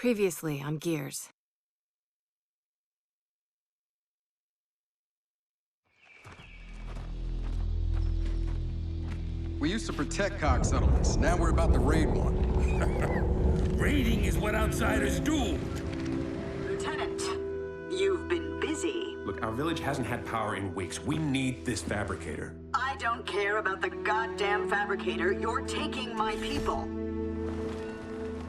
Previously on Gears. We used to protect Cog settlements. Now we're about to raid one. Raiding is what outsiders do. Lieutenant, you've been busy. Look, our village hasn't had power in weeks. We need this fabricator. I don't care about the goddamn fabricator. You're taking my people.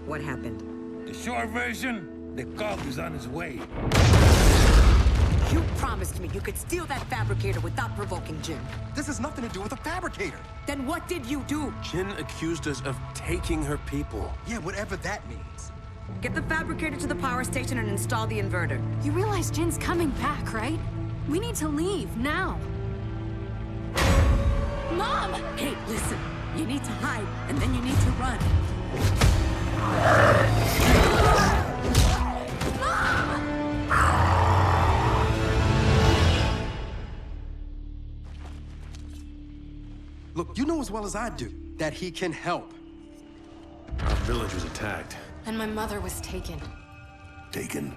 What happened? The short version, the Cog is on his way. You promised me you could steal that fabricator without provoking Jin. This has nothing to do with a fabricator. Then what did you do? Jin accused us of taking her people. Yeah, whatever that means. Get the fabricator to the power station and install the inverter. You realize Jin's coming back, right? We need to leave, now. Mom! Hey, listen. You need to hide, and then you need to run. Look, you know as well as I do that he can help. Our village was attacked. And my mother was taken. Taken?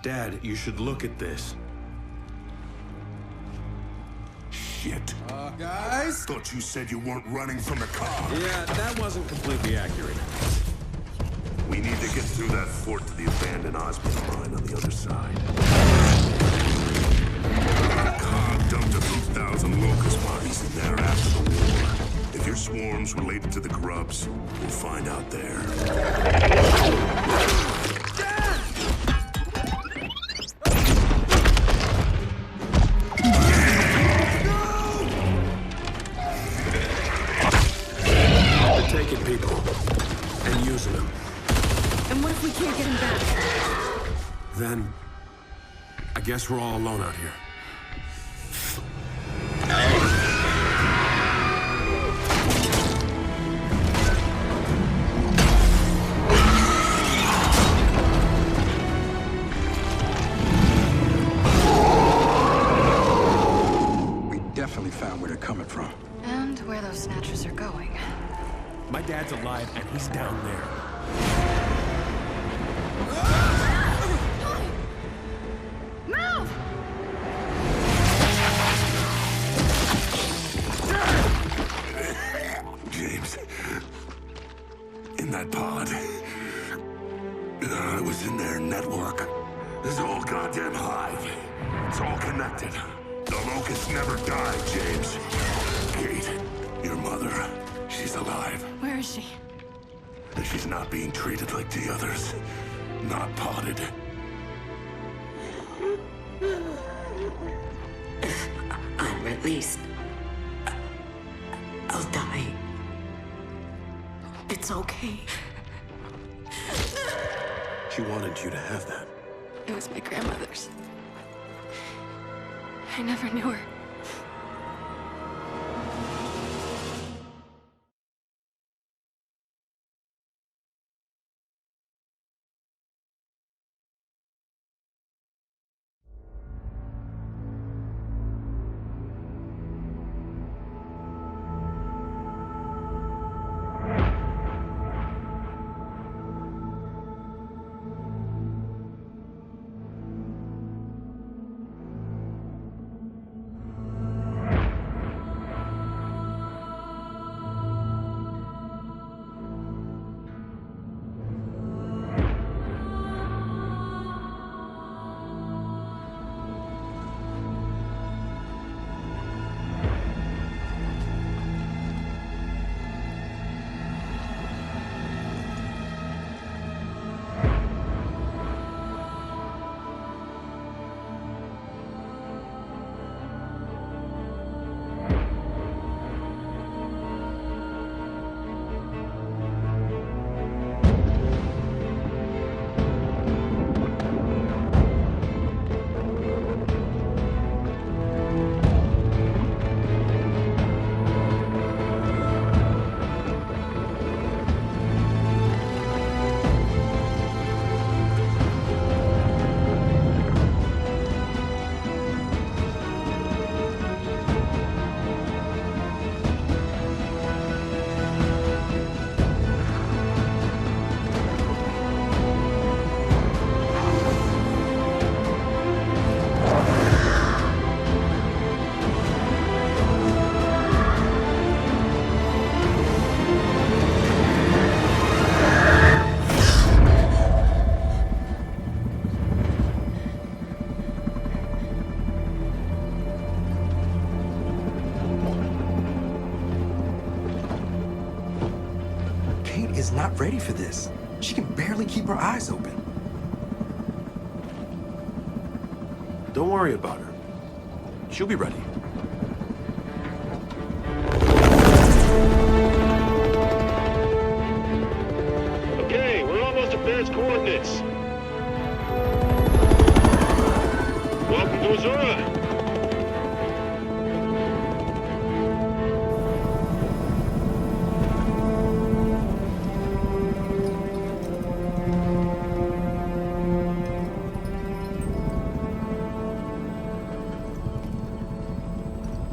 Dad, you should look at this. Shit. Guys? Thought you said you weren't running from the Cog. Yeah, that wasn't completely accurate. We need to get through that fort to the abandoned Osmond mine on the other side. The Cog dumped a few thousand locust bodies in there after the war. If your swarm's related to the grubs, we'll find out there. They're taking people and using them. And what if we can't get him back? Then, I guess we're all alone out here. We definitely found where they're coming from. And where those snatchers are going. My dad's alive and he's down there. Move! James, in that pod, I was in their network. This is all goddamn hive. It's all connected. The locusts never die, James. Kate, your mother, she's alive. Where is she? And she's not being treated like the others. Not potted. I'm released. I'll die. It's okay. She wanted you to have that. It was my grandmother's. I never knew her. is not ready for this. She can barely keep her eyes open. Don't worry about her. She'll be ready. Okay, we're almost at Baird's coordinates. Welcome to Azura.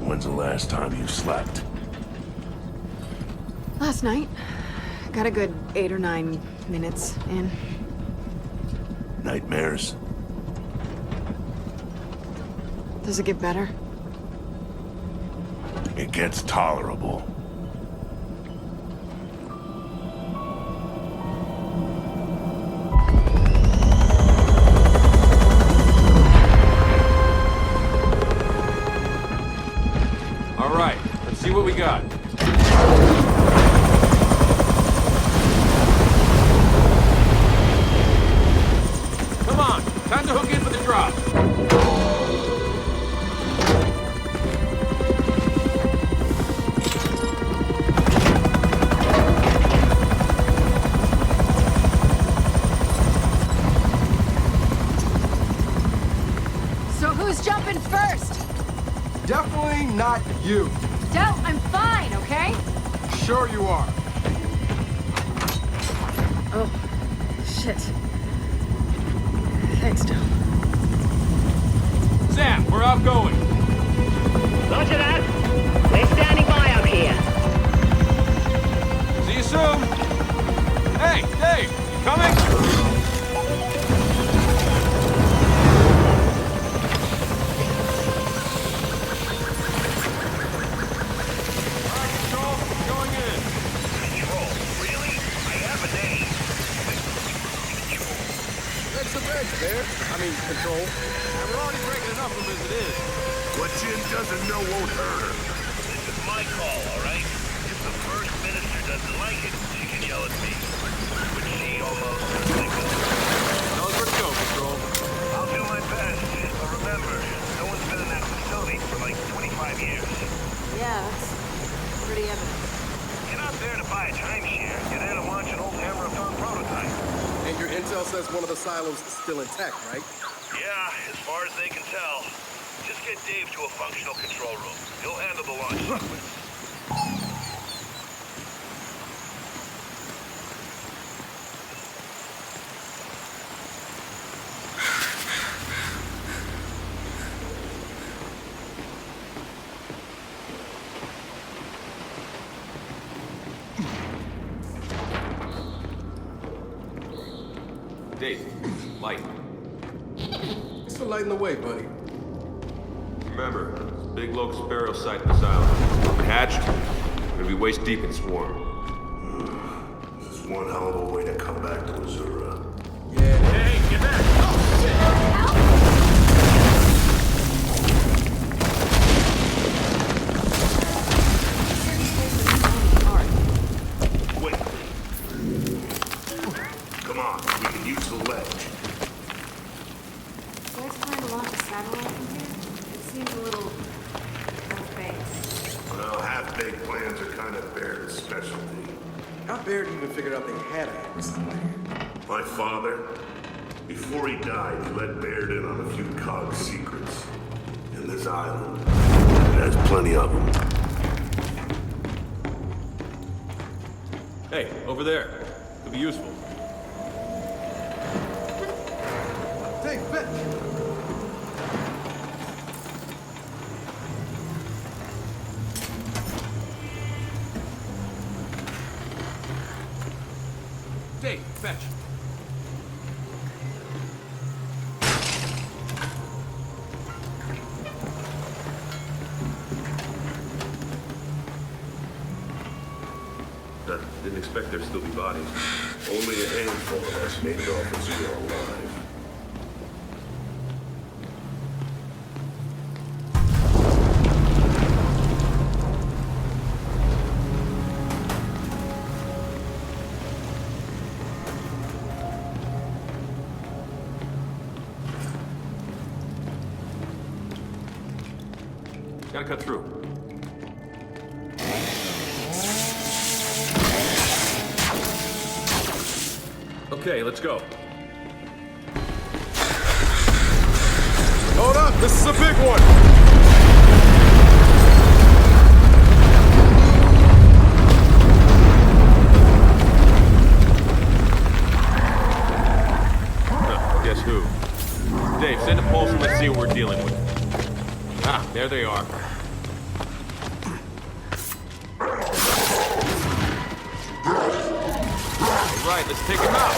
When's the last time you slept? Last night. Got a good 8 or 9 minutes in. Nightmares? Does it get better? It gets tolerable. All right, let's see what we got. Come on, time to hook in for the drop. So who's jumping first? Definitely not you. Del, I'm fine, okay? Sure you are. Oh, shit. Thanks, Del. Sam, we're outgoing. Roger that. We're standing by up here. See you soon. Hey, Dave, you coming? Control. And we're already breaking enough of them as it is. What Jin doesn't know won't hurt her. This is my call, all right? If the First Minister doesn't like it, she can yell at me. Which she almost doesn't. Tell us where to go, Control. I'll do my best, but remember, no one's been in that facility for like 25 years. Yeah, that's pretty evident. You're not there to buy a timeshare. You're there to launch an old Hammer of Dawn prototype. And your intel says one of the silos is still intact, right? Yeah, as far as they can tell. Just get Dave to a functional control room. He'll handle the launch sequence. Dave, light. Thanks for lighting the way, buddy. Remember, it's a big locust burial site in this island. If it hatched, we're gonna be waist deep in swarm. This is one hell of a way to come back to Azura. Yeah. Hey, get back! Wait. Come on, we can use the ledge. You guys plan to launch a satellite from here? It seems a little half-baked. Well, half-baked plans are kind of Baird's specialty. How Baird even figured out they had a somewhere. My father, before he died, he let Baird in on a few COG secrets. In this island, it has plenty of them. Hey, over there. Could be useful. Hey, Fetch! Dave, fetch. Didn't expect there'd still be bodies. Only a handful of us made it off Azura alive. Gotta cut through. Okay, let's go. Hold up, this is a big one! Guess who? Dave, send a pulse and let's see what we're dealing with. Ah, there they are. All right, let's take him out.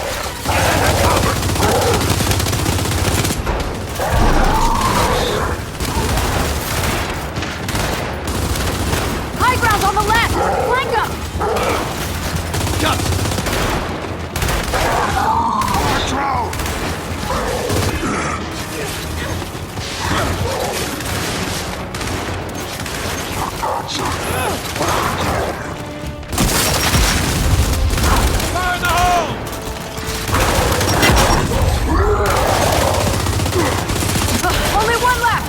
High ground on the left! Flank up! Fire in the hole! Only one left!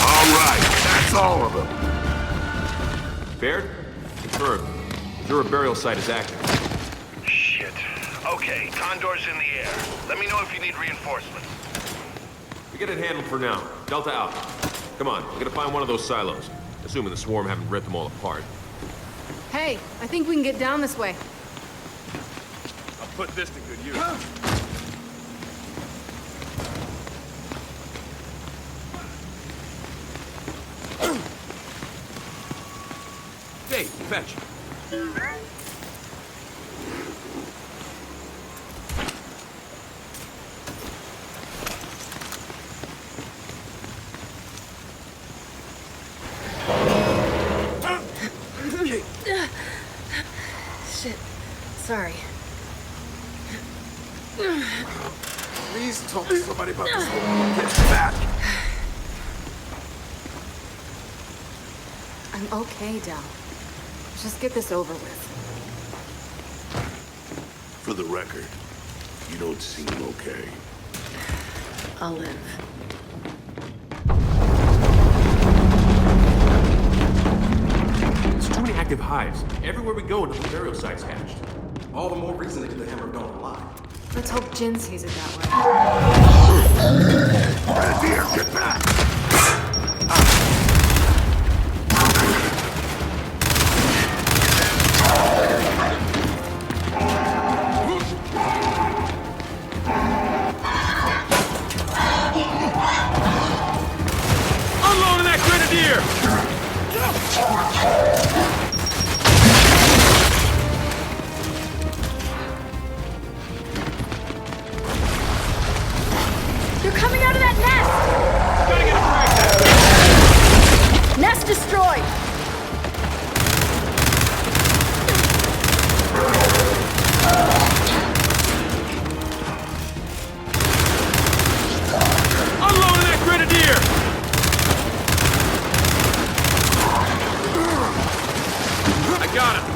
All right, that's all of them. Baird? Confirmed. Missouri burial site is active. Shit. Okay, Condor's in the air. Let me know if you need reinforcements. We get it handled for now. Delta out. Come on, we gotta find one of those silos. Assuming the swarm haven't ripped them all apart. Hey, I think we can get down this way. I'll put this to good use. Dave, fetch. Shit. Sorry. Please talk to somebody about this woman. Get back! I'm okay, Del. Just get this over with. For the record, you don't seem okay. I'll live. There's too many active hives. Everywhere we go, another burial site's hatched. All the more reason to get the hammer done alive. Let's hope Jin sees it that way. Red Deer, get back! Unloading that grenadier! They're coming out of that Gotta get a frag nest! Nest destroyed! Unloading that grenadier! I got him.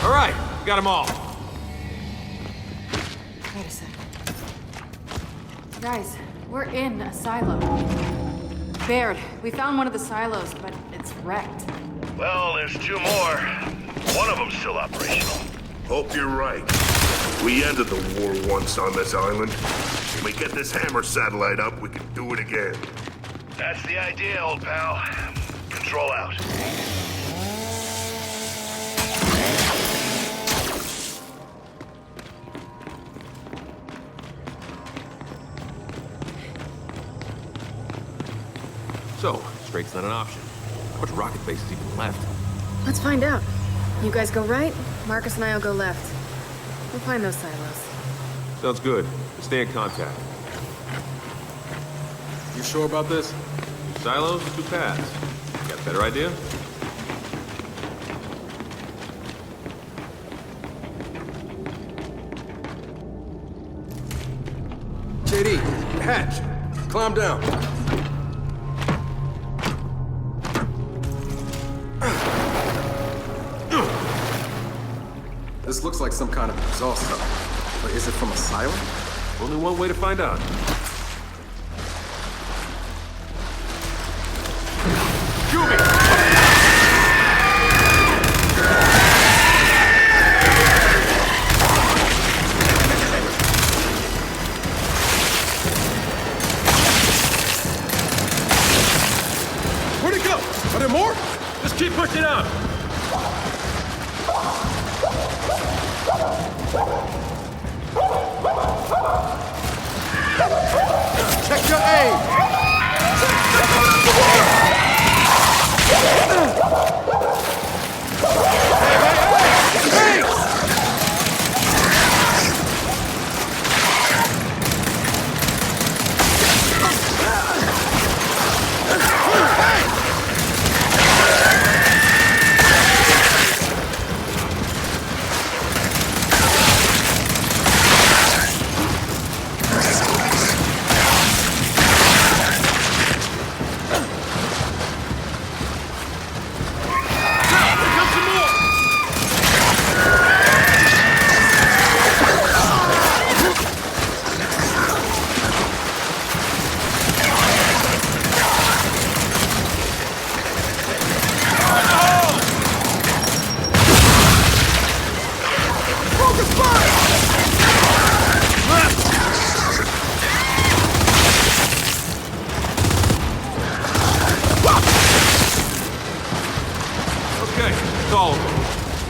All right, got them all. Wait a sec. Guys, we're in a silo. Baird, we found one of the silos, but it's wrecked. Well, there's two more. One of them's still operational. Hope you're right. We ended the war once on this island. When we get this hammer satellite up, we can do it again. That's the idea, old pal. Control out. So, straight's not an option. How much rocket base is even left? Let's find out. You guys go right, Marcus and I'll go left. We'll find those silos. Sounds good. Stay in contact. You sure about this? Two silos, two paths. Got a better idea? JD, hatch. Climb down. This looks like some kind of exhaust tunnel. But is it from a silo? Only one way to find out. there more? Just keep pushing out! Check your aim!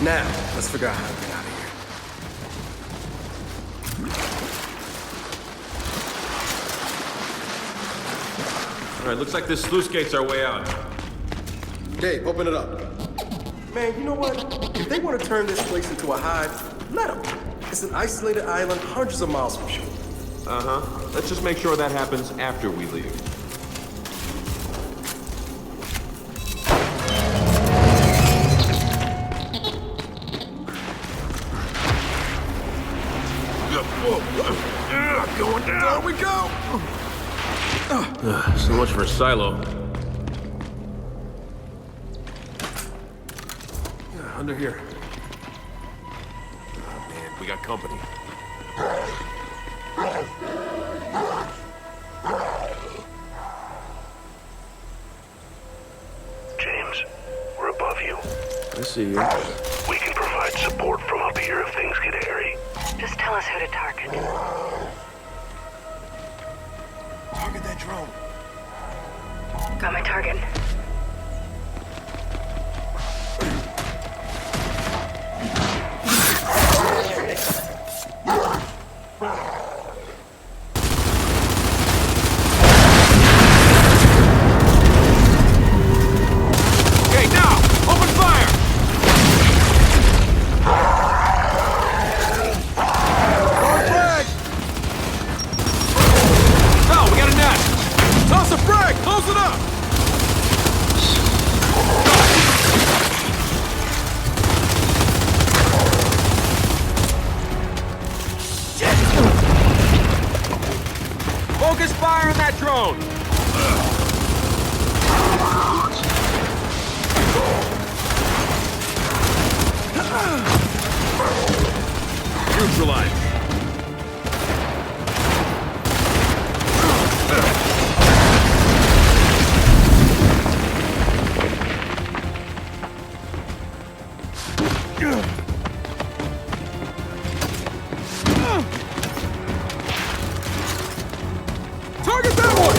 Now, let's figure out how to get out of here. All right, looks like this sluice gate's our way out. Gabe, open it up. Man, you know what? If they want to turn this place into a hive, let them. It's an isolated island hundreds of miles from shore. Uh-huh. Let's just make sure that happens after we leave. Going down. There we go. So much for a silo. Yeah, under here. Oh, man, we got company. James, we're above you. I see you. We can provide support from up here if things get hairy. Just tell us who to target. Target that drone. Got my target. Okay, now! Open fire! Oh, we got a nest! Toss a frag! Close it up! Focus fire on that drone! Neutralize. Target that one!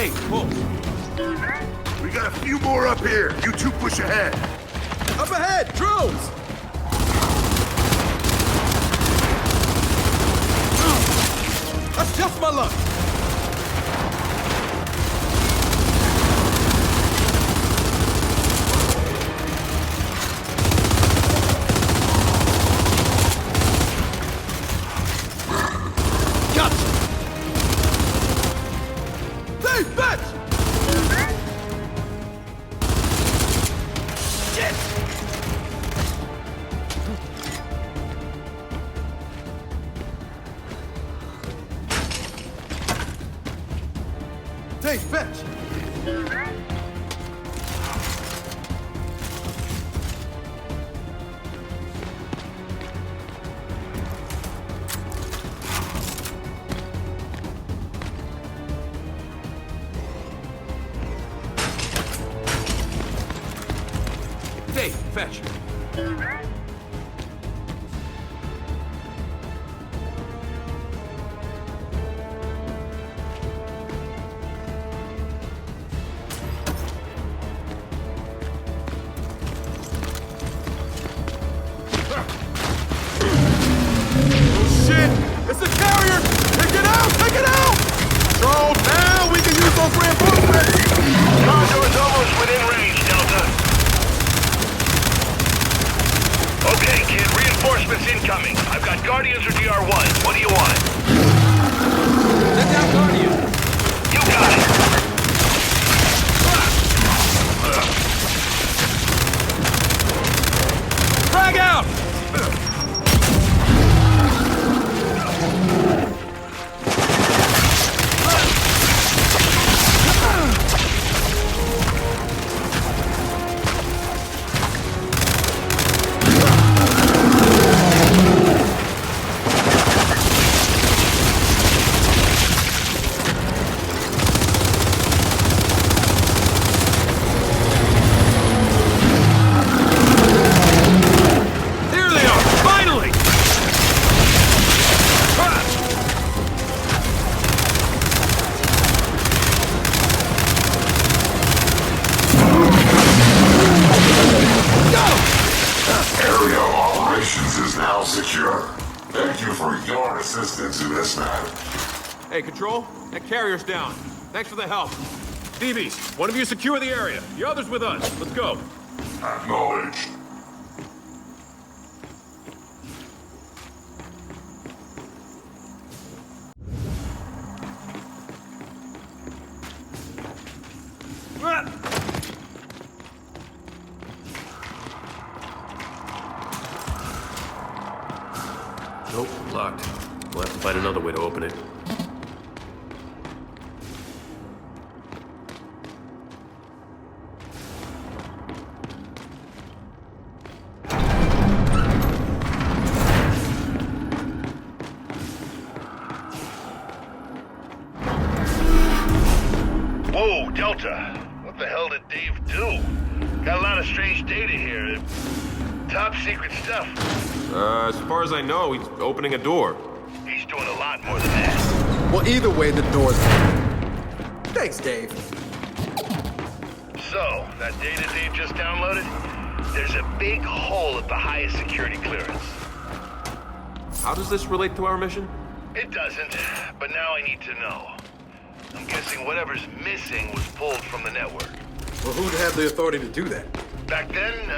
Dave, pull. We got a few more up here. You two push ahead. Up ahead! Drones! That's just my luck! Gotcha! Hey, fetch! Hey, fetch! Dave, fetch. Shit! It's a carrier! Take it out! Take it out! Control, now we can use those reinforcements! Condor's almost within range, Delta. Okay, kid, reinforcements incoming. I've got Guardians or DR1s. What do you want? Send down Guardian! You got it. Frag out! There they are! Finally! Area operations is now secure. Thank you for your assistance in this matter. Hey, Control, that carrier's down. Thanks for the help. Stevie, one of you secure the area. The other's with us. Let's go. Acknowledged. Nope, locked. We'll have to find another way to open it. Whoa, Delta. What the hell did Dave do? Got a lot of strange data here. Top secret stuff. As far as I know, he's opening a door. He's doing a lot more than that. Well, either way, the door's open. Thanks, Dave. So, that data Dave just downloaded? There's a big hole at the highest security clearance. How does this relate to our mission? It doesn't, but now I need to know. I'm guessing whatever's missing was pulled from the network. Well, who'd have the authority to do that? Back then,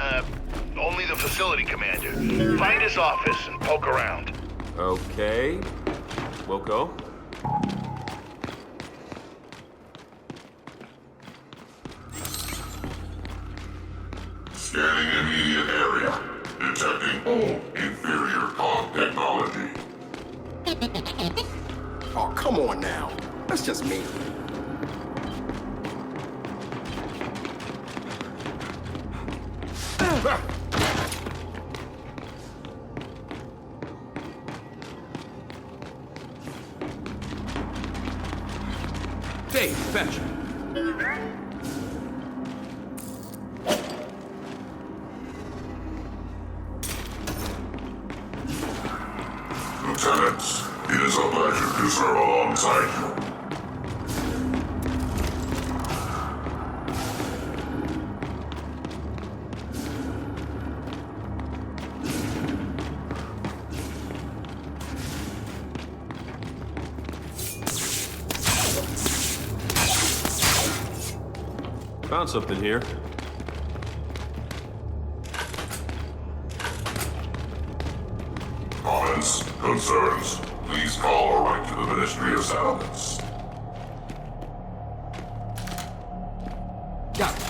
only the facility commander. Find his office and poke around. Okay. We'll go. Scanning immediate area. Detecting all inferior pod technology. Oh, come on now. That's just me. Dave, fetch. Lieutenants, it is a pleasure to serve alongside you. Found something here. Comments, concerns, please call or write to the Ministry of Settlements. Got it.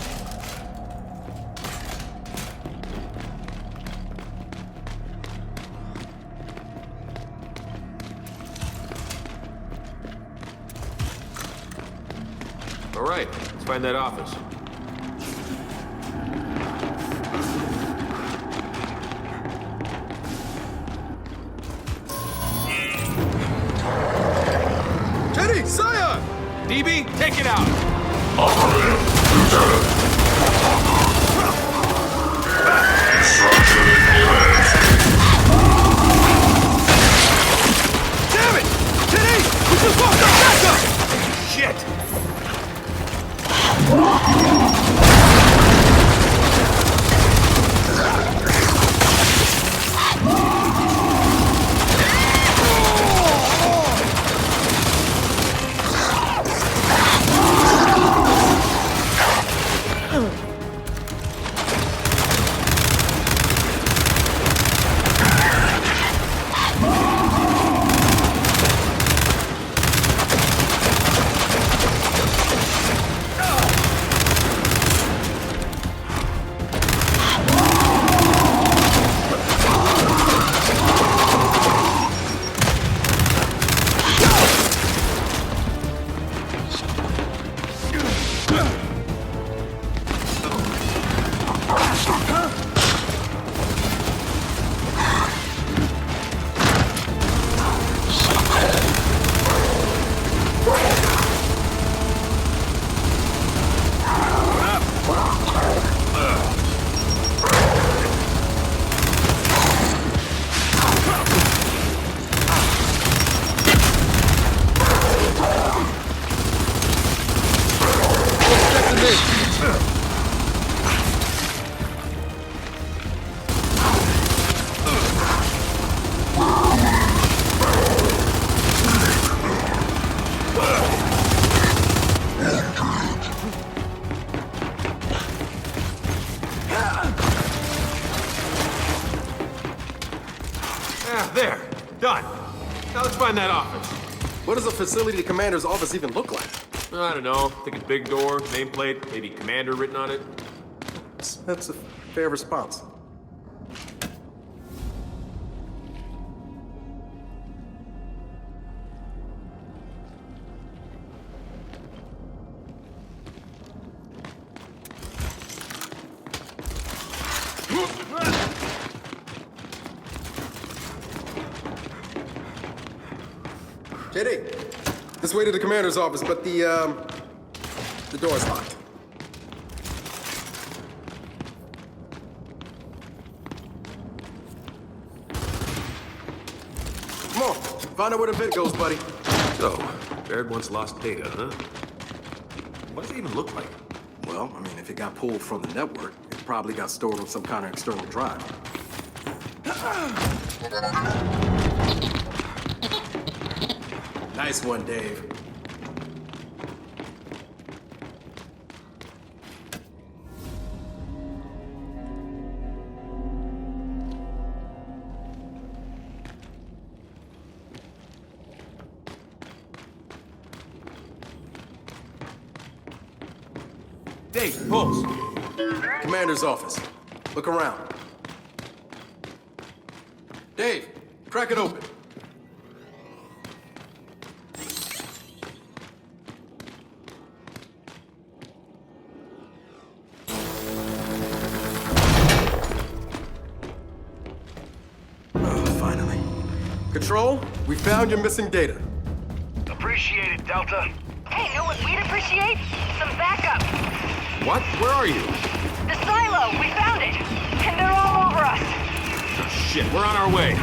All right, let's find that office. Teddy, Scion! DB, take it out! Affirmative, Lieutenant. Destruction imminent. Damn it! Teddy! We just lost our backup! Shit! There. Done. Now let's find that office. What does a facility commander's office even look like? I don't know. Think it's big door, nameplate, maybe commander written on it. That's a fair response. JD, this way to the commander's office, but the door's locked. Come on, find out where the bit goes, buddy. So, Baird once lost data, huh? What does it even look like? Well, I mean, if it got pulled from the network, it probably got stored on some kind of external drive. Nice one, Dave. Dave, Pulse. Commander's office. Look around. Dave, crack it open. Finally. Control, we found your missing data. Appreciate it, Delta. Hey, know what we'd appreciate? Some backup. What? Where are you? The silo, we found it. And they're all over us. Oh, shit, we're on our way.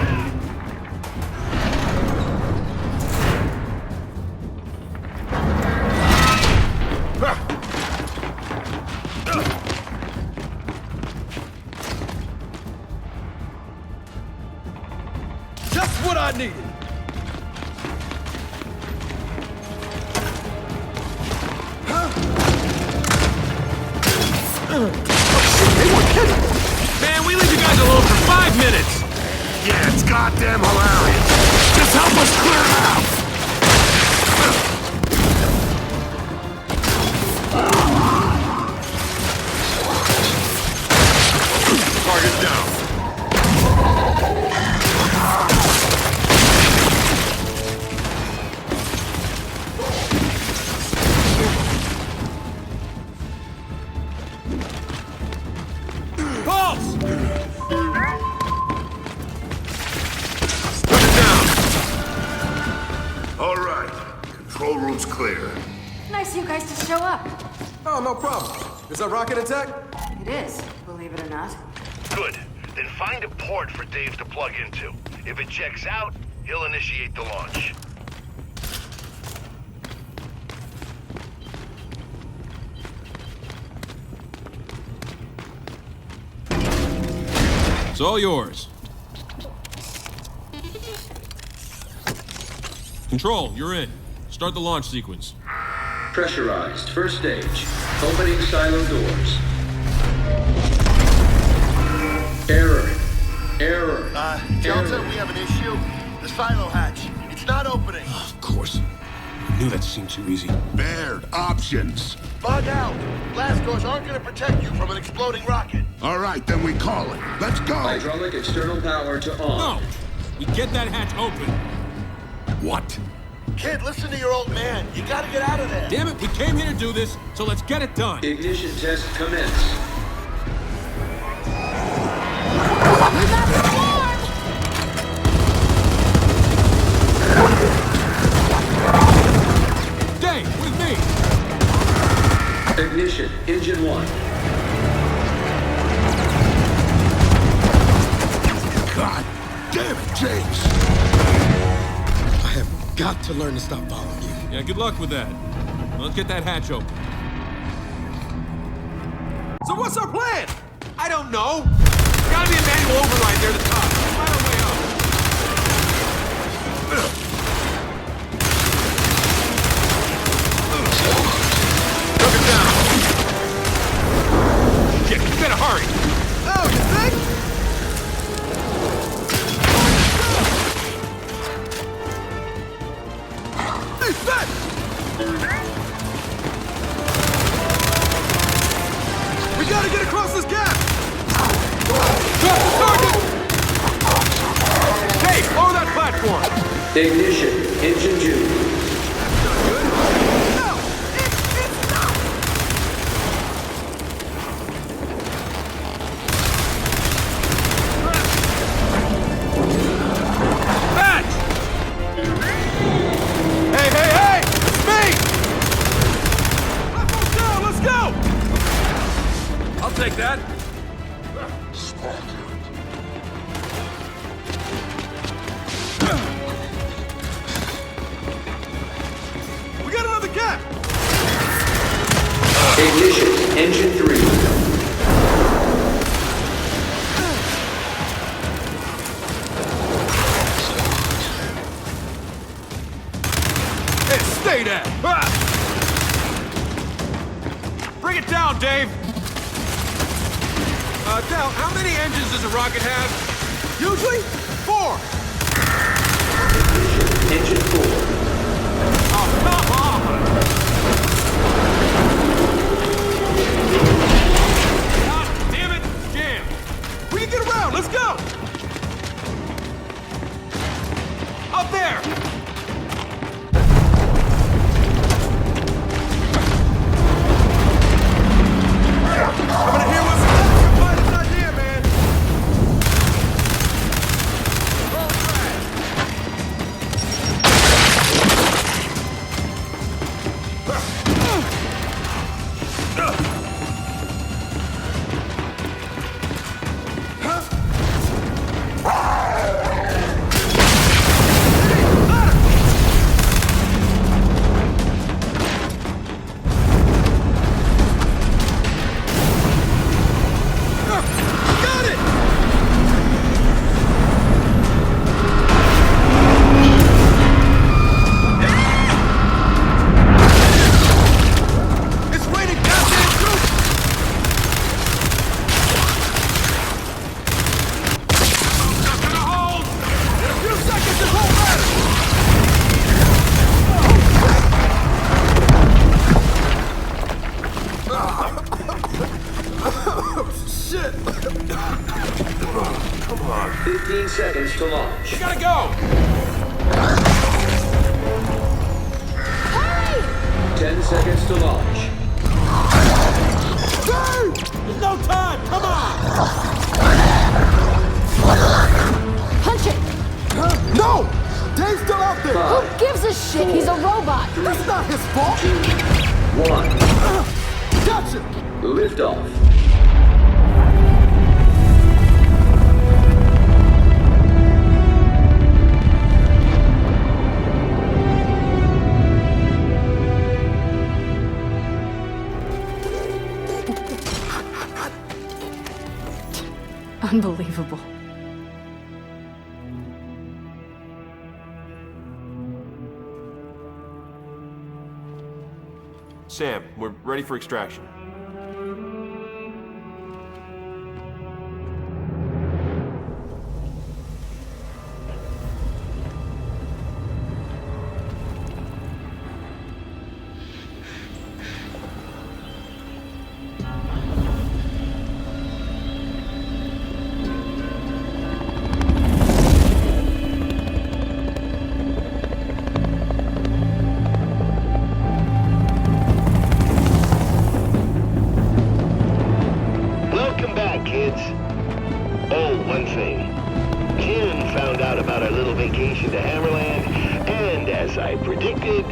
Just what I needed. Man, we leave you guys alone for 5 minutes! Yeah, it's goddamn hilarious. Just help us clear out! Target down. Pulse! Put it down. All right. Control room's clear. Nice of you guys to show up. Oh, no problem. Is that rocket intact? It is, believe it or not. Good. Then find a port for Dave to plug into. If it checks out, he'll initiate the launch. It's all yours. Control, you're in. Start the launch sequence. Pressurized. First stage. Opening silo doors. Error. Delta, we have an issue. The silo hatch. It's not opening. Of course. I knew that seemed too easy. Baird, options. Bug out. Blast doors aren't going to protect you from an exploding rocket. All right, then we call it. Let's go. Hydraulic external power to on. No! We get that hatch open. What? Kid, listen to your old man. You got to get out of there. Damn it, we came here to do this, so let's get it done. Ignition test commence. Dave, with me! Ignition. Engine 1. God damn it, James! I have got to learn to stop following you. Yeah, good luck with that. Let's get that hatch open. So what's our plan? I don't know! There's gotta be a manual override there at the top. Find our way up. Took it down. Shit, you better hurry. Oh, you think? Hey, Fett! We gotta get across this gap! Target! Hey, over that platform! Ignition. Engine 2. No! It's not! Hatch! Hey, hey, hey! It's me! Platform's down, let's go! I'll take that. We got another gap! Ignition. Engine 3. Hey, stay there! Ah! Bring it down, Dave! Del, how many engines does a rocket have? Usually, 4! Engine 4. Oh, come on! God damn it! Jam! We can get around, let's go! Up there! I'm gonna hear what's your finest idea, man! Roll track! Ladder! No! Dave's still out there! Five, Who gives a shit? He's a robot. That's not his fault! 1. Gotcha! Liftoff. Unbelievable. Sam, we're ready for extraction. Welcome back, kids. Oh, one thing. Jen found out about our little vacation to Hammerland, and as I predicted,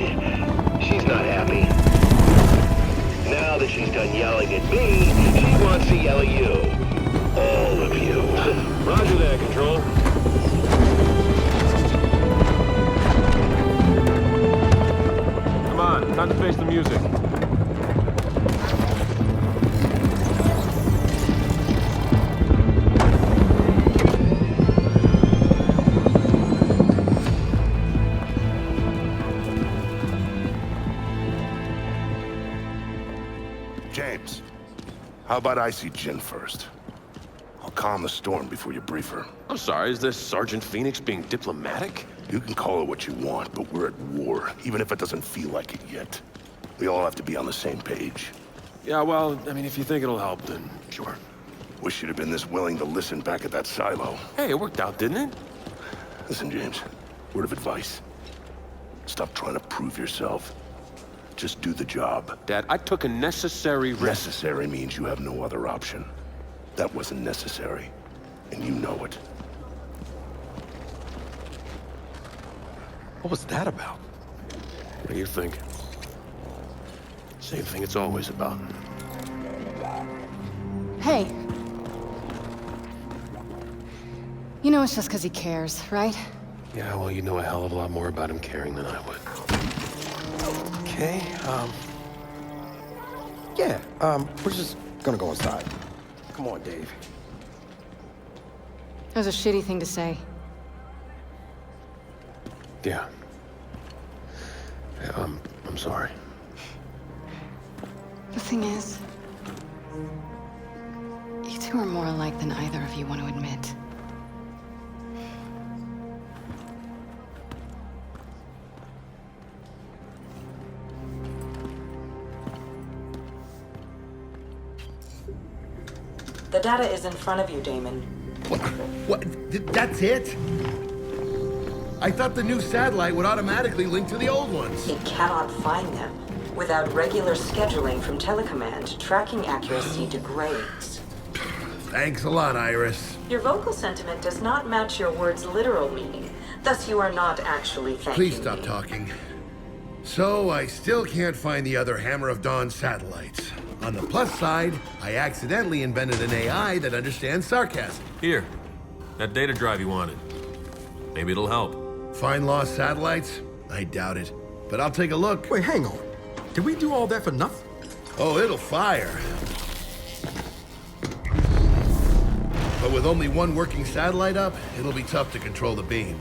she's not happy. Now that she's done yelling at me, she wants to yell at you. All of you. Roger that, Control. Come on, time to face the music. James, how about I see Jen first? I'll calm the storm before you brief her. I'm sorry, is this Sergeant Phoenix being diplomatic? You can call it what you want, but we're at war, even if it doesn't feel like it yet. We all have to be on the same page. Yeah, well, I mean, if you think it'll help, then sure. Wish you'd have been this willing to listen back at that silo. Hey, it worked out, didn't it? Listen, James, word of advice. Stop trying to prove yourself. Just do the job. Dad, I took a necessary risk. Necessary means you have no other option. That wasn't necessary, and you know it. What was that about? What do you think? Same thing it's always about. Hey. You know it's just because he cares, right? Yeah, well, you know a hell of a lot more about him caring than I would. Okay, we're just gonna go inside. Come on, Dave. That was a shitty thing to say. Yeah. Yeah, I'm sorry. The thing is, you two are more alike than either of you want to admit. The data is in front of you, Damon. What? That's it? I thought the new satellite would automatically link to the old ones. It cannot find them. Without regular scheduling from Telecommand, tracking accuracy degrades. Thanks a lot, Iris. Your vocal sentiment does not match your words' literal meaning. Thus, you are not actually thanking Please stop me. talking. So, I still can't find the other Hammer of Dawn satellites. On the plus side, I accidentally invented an AI that understands sarcasm. Here, that data drive you wanted. Maybe it'll help. Find lost satellites? I doubt it. But I'll take a look. Wait, hang on. Did we do all that for nothing? Oh, it'll fire. But with only one working satellite up, it'll be tough to control the beam.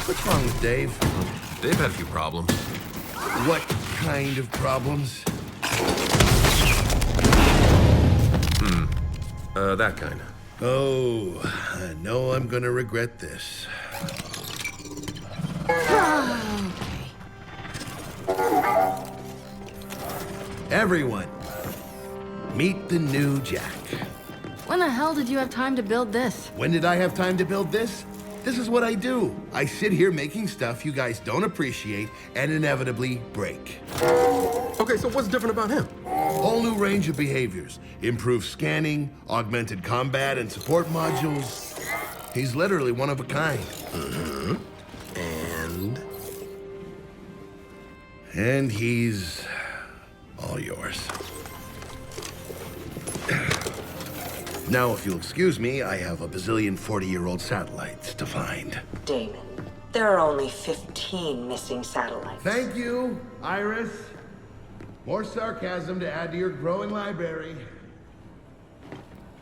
What's wrong with Dave? They've had a few problems. What kind of problems? That kind. Oh, I know I'm gonna regret this. Everyone, meet the new Jack. When the hell did you have time to build this? When did I have time to build this? This is what I do. I sit here making stuff you guys don't appreciate and inevitably break. Okay, so what's different about him? Whole new range of behaviors. Improved scanning, augmented combat and support modules. He's literally one of a kind. And he's all yours. Now, if you'll excuse me, I have a bazillion 40-year-old satellites to find. Damon, there are only 15 missing satellites. Thank you, Iris. More sarcasm to add to your growing library.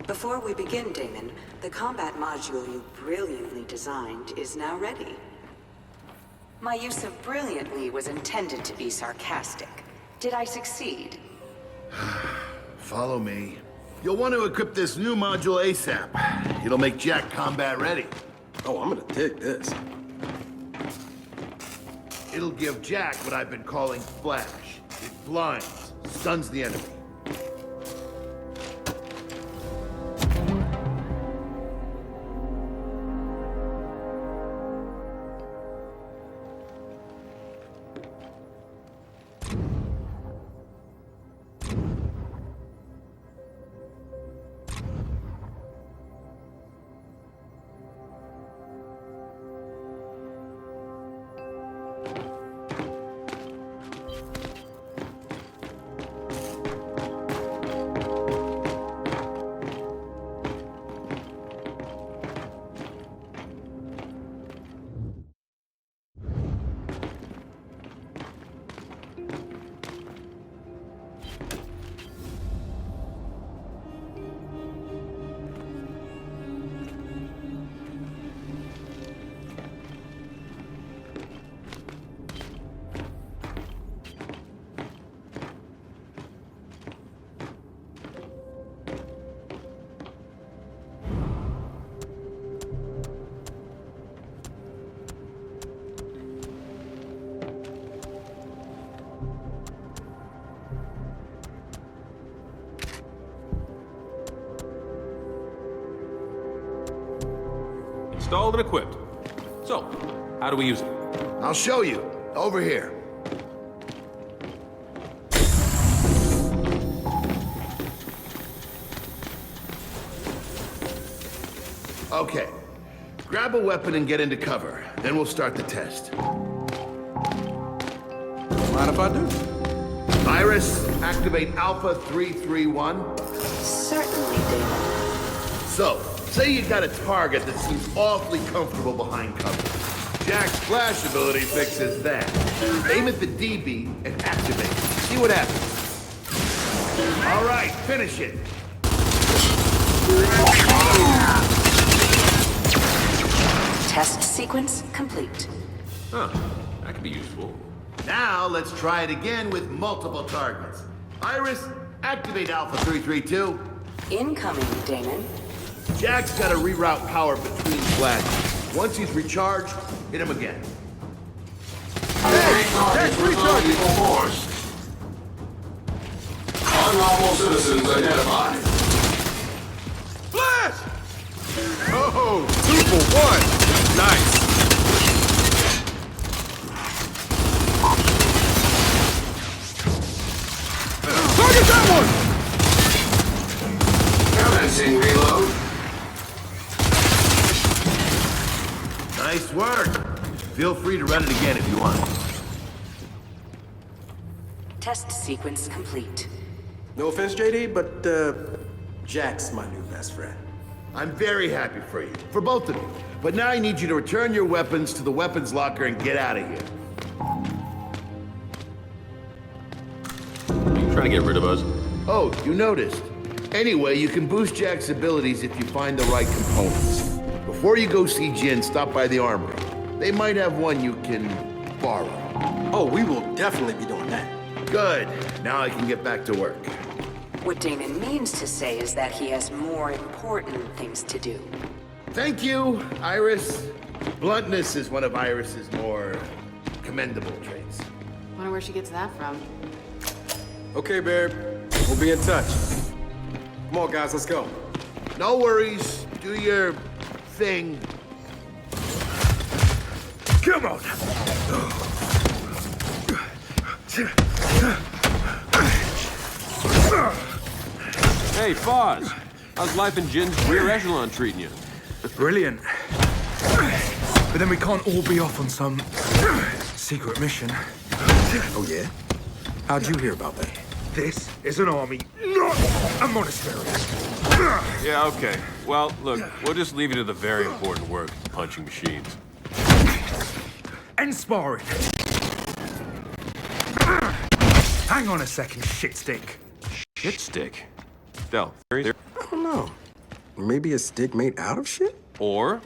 Before we begin, Damon, the combat module you brilliantly designed is now ready. My use of brilliantly was intended to be sarcastic. Did I succeed? Follow me. You'll want to equip this new module ASAP. It'll make Jack combat ready. Oh, I'm gonna dig this. It'll give Jack what I've been calling flash. It blinds, stuns the enemy. Installed and equipped. So, how do we use it? I'll show you. Over here. Okay. Grab a weapon and get into cover. Then we'll start the test. Mind if I do? Iris, activate Alpha 331. Certainly, Damon. So, say you got a target that seems awfully comfortable behind cover. Jack's flash ability fixes that. Aim at the DB and activate it. See what happens. All right, finish it. Test sequence complete. Huh, that could be useful. Now, let's try it again with multiple targets. Iris, activate Alpha 332. Incoming, Damon. Jack's got to reroute power between flashes. Once he's recharged, hit him again. Hey, Jack's recharging. Force. Unlawful citizens identified. Flash! Oh, 2 for 1. Nice. Target that one! Commencing reload. Nice work. Feel free to run it again if you want. Test sequence complete. No offense, JD, but Jack's my new best friend. I'm very happy for you. For both of you. But now I need you to return your weapons to the weapons locker and get out of here. Are you trying to get rid of us? Oh, you noticed. Anyway, you can boost Jack's abilities if you find the right components. Before you go see Jin, stop by the armory. They might have one you can borrow. Oh, we will definitely be doing that. Good. Now I can get back to work. What Damon means to say is that he has more important things to do. Thank you, Iris. Bluntness is one of Iris's more commendable traits. Wonder where she gets that from. Okay, babe. We'll be in touch. Come on, guys, let's go. No worries. Do your thing. Come on. Hey, Foz. How's life in Jin's rear echelon treating you? Brilliant. But then we can't all be off on some secret mission. Oh, yeah? How'd you hear about that? This is an army, not a monastery. Yeah, okay. Well, look, we'll just leave you to the very important work, punching machines. And sparring. Hang on a second, shit stick. Shit stick? Del, there. I don't know. Maybe a stick made out of shit? Or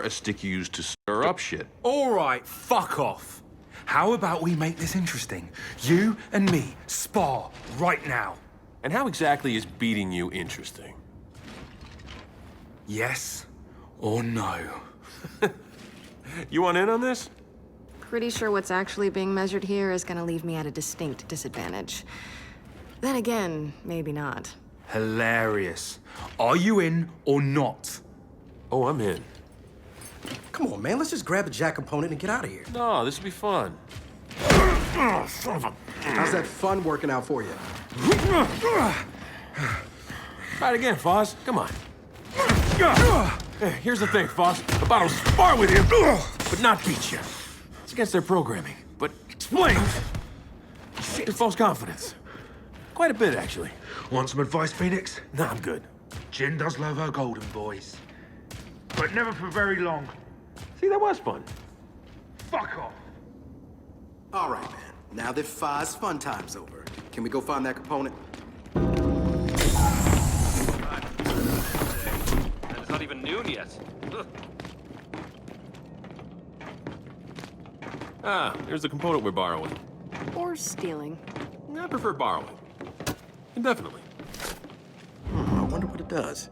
a stick used to stir up shit. All right, fuck off. How about we make this interesting? You and me spar right now. And how exactly is beating you interesting? Yes or no? You want in on this? Pretty sure what's actually being measured here is gonna leave me at a distinct disadvantage. Then again, maybe not. Hilarious. Are you in or not? Oh, I'm in. Come on, man. Let's just grab the jack component and get out of here. No, this will be fun. Oh, son of a... How's that fun working out for you? Try it again, Foz. Come on. Hey, here's the thing, Foz. The bottle will spar with you, but not beat you. It's against their programming, but explains your false confidence. Quite a bit, actually. Want some advice, Phoenix? No, I'm good. Jin does love her golden boys. But never for very long. See, that was fun. Fuck off. All right, man. Now that Foz fun time's over, can we go find that component? It's not even noon yet. Ugh. Ah, here's the component we're borrowing. Or stealing. I prefer borrowing. Indefinitely. I wonder what it does.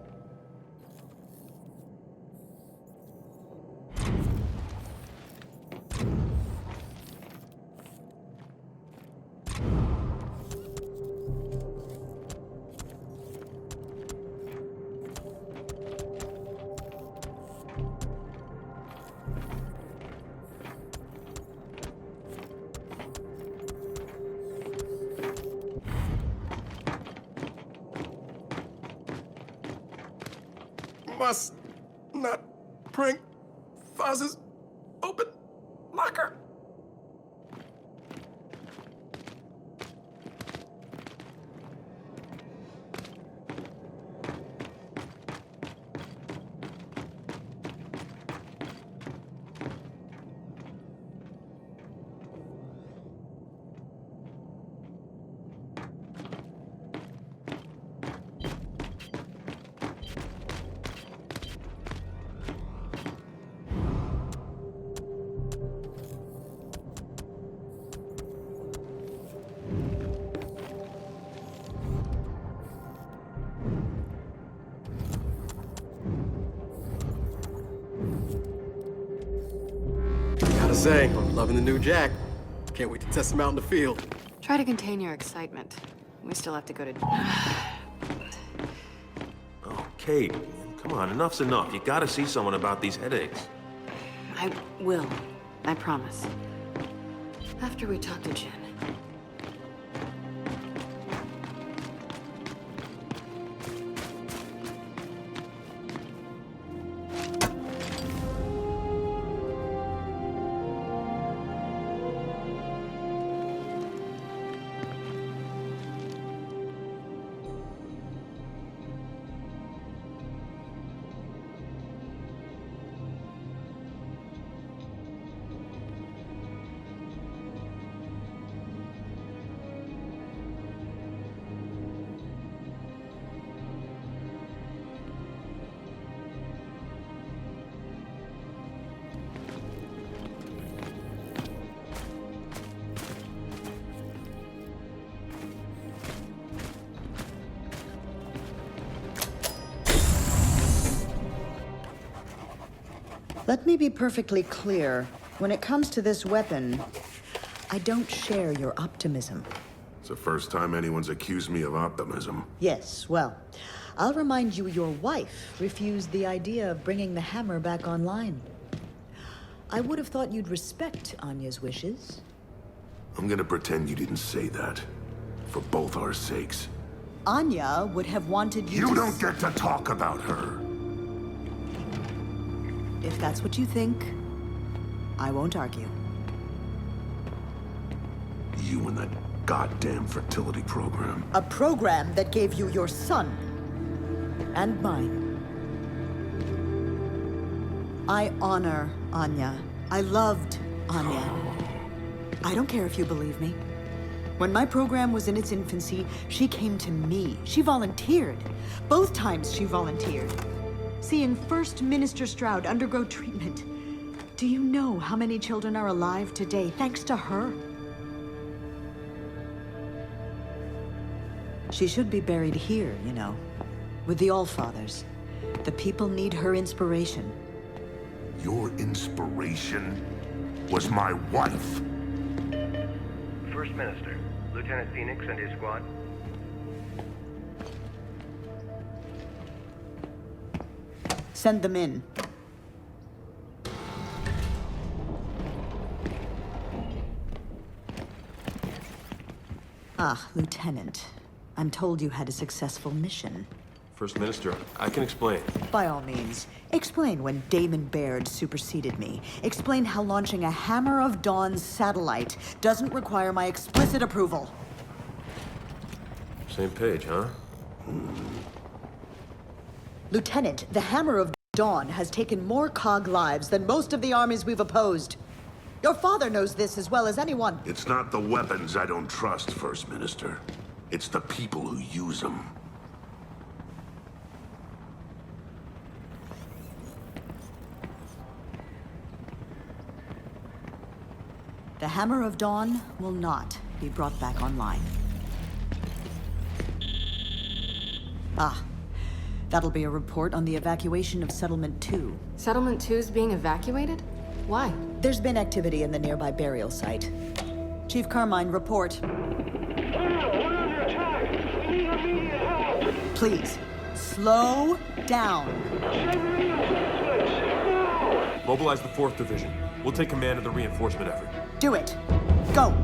Must not bring Foz's open locker. Gotta say, I'm loving the new Jack. Can't wait to test him out in the field. Try to contain your excitement. We still have to go to... Oh, Kate, come on, enough's enough. You gotta see someone about these headaches. I will. I promise. After we talk to Jin. Let me be perfectly clear. When it comes to this weapon, I don't share your optimism. It's the first time anyone's accused me of optimism. Yes, well, I'll remind you your wife refused the idea of bringing the hammer back online. I would have thought you'd respect Anya's wishes. I'm gonna pretend you didn't say that. For both our sakes. Anya would have wanted you You to... don't get to talk about her. If that's what you think, I won't argue. You and that goddamn fertility program. A program that gave you your son. And mine. I honor Anya. I loved Anya. I don't care if you believe me. When my program was in its infancy, she came to me. She volunteered. Both times she volunteered. Seeing First Minister Stroud undergo treatment. Do you know how many children are alive today thanks to her? She should be buried here, you know, with the Allfathers. The people need her inspiration. Your inspiration was my wife. First Minister, Lieutenant Phoenix and his squad. Send them in. Ah, Lieutenant. I'm told you had a successful mission. First Minister, I can explain. By all means, explain when Damon Baird superseded me. Explain how launching a Hammer of Dawn satellite doesn't require my explicit approval. Same page, huh? Lieutenant, the Hammer of Dawn has taken more COG lives than most of the armies we've opposed. Your father knows this as well as anyone. It's not the weapons I don't trust, First Minister. It's the people who use them. The Hammer of Dawn will not be brought back online. Ah, that'll be a report on the evacuation of Settlement 2. Settlement 2's being evacuated? Why? There's been activity in the nearby burial site. Chief Carmine, report. Please, slow down. Mobilize the 4th Division. We'll take command of the reinforcement effort. Do it. Go.